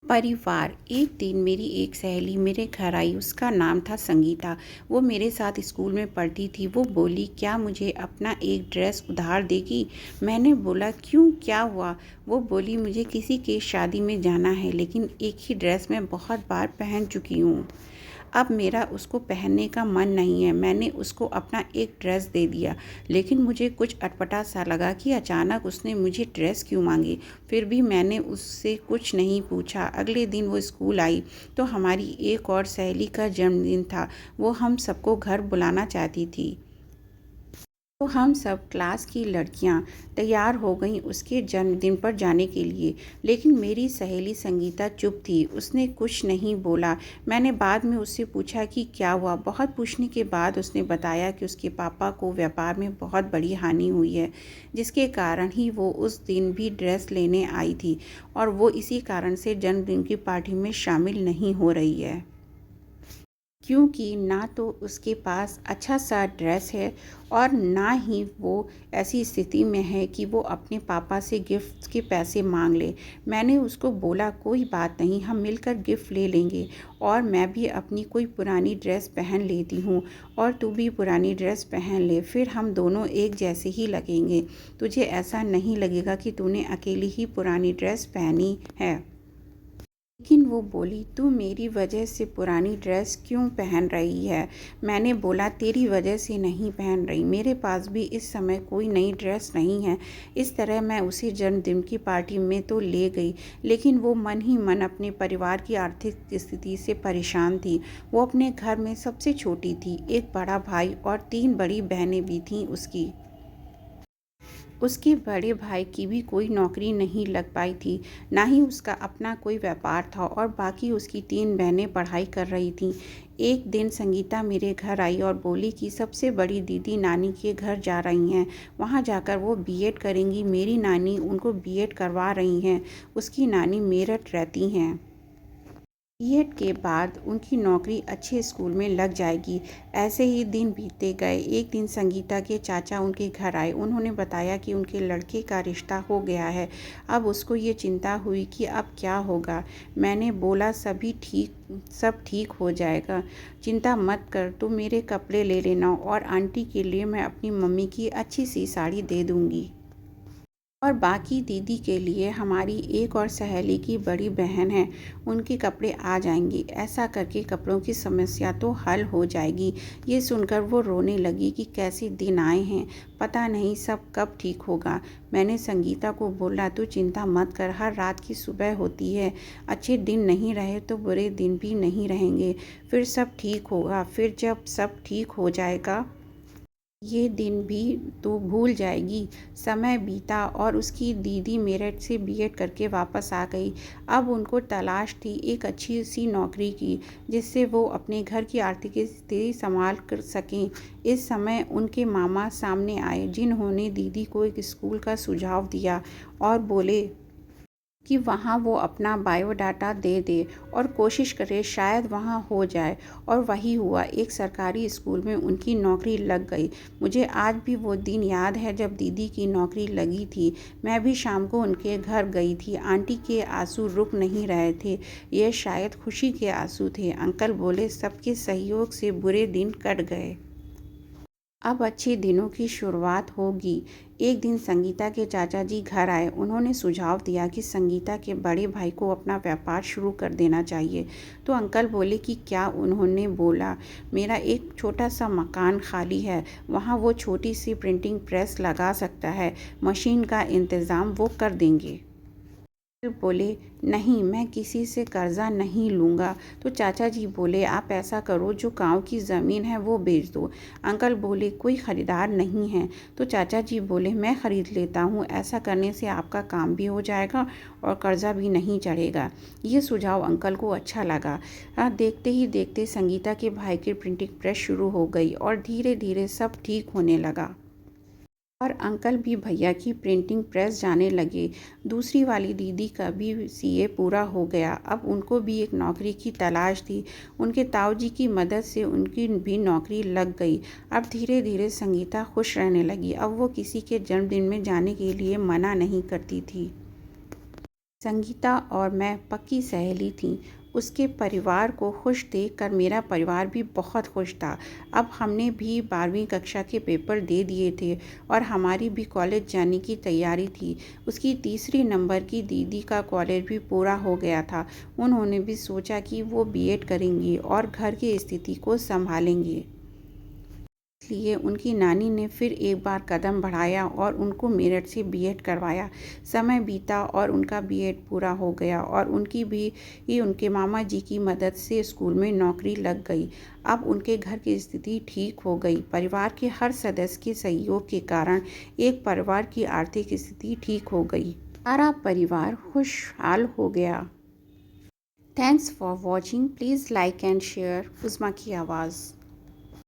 परिवार। एक दिन मेरी एक सहेली मेरे घर आई। उसका नाम था संगीता। वो मेरे साथ स्कूल में पढ़ती थी। वो बोली, क्या मुझे अपना एक ड्रेस उधार देगी? मैंने बोला, क्यों, क्या हुआ? वो बोली, मुझे किसी के शादी में जाना है, लेकिन एक ही ड्रेस मैं बहुत बार पहन चुकी हूँ। अब मेरा उसको पहनने का मन नहीं है। मैंने उसको अपना एक ड्रेस दे दिया, लेकिन मुझे कुछ अटपटा सा लगा कि अचानक उसने मुझे ड्रेस क्यों मांगी। फिर भी मैंने उससे कुछ नहीं पूछा। अगले दिन वो स्कूल आई तो हमारी एक और सहेली का जन्मदिन था। वो हम सबको घर बुलाना चाहती थी। तो हम सब क्लास की लड़कियां तैयार हो गईं उसके जन्मदिन पर जाने के लिए। लेकिन मेरी सहेली संगीता चुप थी। उसने कुछ नहीं बोला। मैंने बाद में उससे पूछा कि क्या हुआ। बहुत पूछने के बाद उसने बताया कि उसके पापा को व्यापार में बहुत बड़ी हानि हुई है, जिसके कारण ही वो उस दिन भी ड्रेस लेने आई थी, और वो इसी कारण से जन्मदिन की पार्टी में शामिल नहीं हो रही है, क्योंकि ना तो उसके पास अच्छा सा ड्रेस है और ना ही वो ऐसी स्थिति में है कि वो अपने पापा से गिफ्ट के पैसे मांग ले। मैंने उसको बोला, कोई बात नहीं, हम मिलकर गिफ्ट ले लेंगे, और मैं भी अपनी कोई पुरानी ड्रेस पहन लेती हूँ और तू भी पुरानी ड्रेस पहन ले, फिर हम दोनों एक जैसे ही लगेंगे। तुझे ऐसा नहीं लगेगा कि तूने अकेली ही पुरानी ड्रेस पहनी है। लेकिन वो बोली, तू मेरी वजह से पुरानी ड्रेस क्यों पहन रही है? मैंने बोला, तेरी वजह से नहीं पहन रही, मेरे पास भी इस समय कोई नई ड्रेस नहीं है। इस तरह मैं उसे जन्मदिन की पार्टी में तो ले गई, लेकिन वो मन ही मन अपने परिवार की आर्थिक स्थिति से परेशान थी। वो अपने घर में सबसे छोटी थी। एक बड़ा भाई और 3 बड़ी बहनें भी थीं उसकी। उसके बड़े भाई की भी कोई नौकरी नहीं लग पाई थी, ना ही उसका अपना कोई व्यापार था, और बाकी उसकी 3 बहनें पढ़ाई कर रही थीं। एक दिन संगीता मेरे घर आई और बोली कि सबसे बड़ी दीदी नानी के घर जा रही हैं, वहाँ जाकर वो बीएड करेंगी। मेरी नानी उनको बीएड करवा रही हैं। उसकी नानी मेरठ रहती हैं। बीएड के बाद उनकी नौकरी अच्छे स्कूल में लग जाएगी। ऐसे ही दिन बीतते गए। एक दिन संगीता के चाचा उनके घर आए। उन्होंने बताया कि उनके लड़के का रिश्ता हो गया है। अब उसको ये चिंता हुई कि अब क्या होगा। मैंने बोला, सब ठीक हो जाएगा, चिंता मत कर, तू मेरे कपड़े ले लेना, और आंटी के लिए मैं अपनी मम्मी की अच्छी सी साड़ी दे दूँगी। और बाकी दीदी के लिए हमारी एक और सहेली की बड़ी बहन है, उनके कपड़े आ जाएंगे। ऐसा करके कपड़ों की समस्या तो हल हो जाएगी। ये सुनकर वो रोने लगी कि कैसे दिन आए हैं, पता नहीं सब कब ठीक होगा। मैंने संगीता को बोला, तू चिंता मत कर, हर रात की सुबह होती है। अच्छे दिन नहीं रहे तो बुरे दिन भी नहीं रहेंगे, फिर सब ठीक होगा। फिर जब सब ठीक हो जाएगा, ये दिन भी तू भूल जाएगी। समय बीता और उसकी दीदी मेरठ से बीएड करके वापस आ गई। अब उनको तलाश थी एक अच्छी सी नौकरी की, जिससे वो अपने घर की आर्थिक स्थिति संभाल कर सकें। इस समय उनके मामा सामने आए, जिन्होंने दीदी को एक स्कूल का सुझाव दिया और बोले कि वहाँ वो अपना बायोडाटा दे दे और कोशिश करे, शायद वहाँ हो जाए। और वही हुआ, एक सरकारी स्कूल में उनकी नौकरी लग गई। मुझे आज भी वो दिन याद है जब दीदी की नौकरी लगी थी। मैं भी शाम को उनके घर गई थी। आंटी के आंसू रुक नहीं रहे थे। ये शायद खुशी के आंसू थे। अंकल बोले, सबके सहयोग से बुरे दिन कट गए, अब अच्छे दिनों की शुरुआत होगी। एक दिन संगीता के चाचा जी घर आए। उन्होंने सुझाव दिया कि संगीता के बड़े भाई को अपना व्यापार शुरू कर देना चाहिए। तो अंकल बोले कि क्या? उन्होंने बोला, मेरा एक छोटा सा मकान खाली है, वहाँ वो छोटी सी प्रिंटिंग प्रेस लगा सकता है, मशीन का इंतज़ाम वो कर देंगे। फिर बोले, नहीं, मैं किसी से कर्जा नहीं लूँगा। तो चाचा जी बोले, आप ऐसा करो, जो गांव की ज़मीन है वो बेच दो। अंकल बोले, कोई ख़रीदार नहीं है। तो चाचा जी बोले, मैं ख़रीद लेता हूँ, ऐसा करने से आपका काम भी हो जाएगा और कर्जा भी नहीं चढ़ेगा। ये सुझाव अंकल को अच्छा लगा। देखते ही देखते संगीता के भाई की प्रिंटिंग प्रेस शुरू हो गई और धीरे धीरे सब ठीक होने लगा, और अंकल भी भैया की प्रिंटिंग प्रेस जाने लगे। दूसरी वाली दीदी का भी सीए पूरा हो गया। अब उनको भी एक नौकरी की तलाश थी। उनके ताऊजी की मदद से उनकी भी नौकरी लग गई। अब धीरे धीरे संगीता खुश रहने लगी। अब वो किसी के जन्मदिन में जाने के लिए मना नहीं करती थी। संगीता और मैं पक्की सहेली थीं। उसके परिवार को खुश देखकर मेरा परिवार भी बहुत खुश था। अब हमने भी 12वीं कक्षा के पेपर दे दिए थे और हमारी भी कॉलेज जाने की तैयारी थी। उसकी तीसरी नंबर की दीदी का कॉलेज भी पूरा हो गया था। उन्होंने भी सोचा कि वो बीएड करेंगी और घर की स्थिति को संभालेंगी। इसलिए उनकी नानी ने फिर एक बार कदम बढ़ाया और उनको मेरठ से बीएड करवाया। समय बीता और उनका बीएड पूरा हो गया और उनकी भी उनके मामा जी की मदद से स्कूल में नौकरी लग गई। अब उनके घर की स्थिति ठीक हो गई। परिवार के हर सदस्य के सहयोग के कारण एक परिवार की आर्थिक स्थिति ठीक हो गई। सारा परिवार खुशहाल हो गया। Thanks for watching. Please like and share Usma की आवाज़।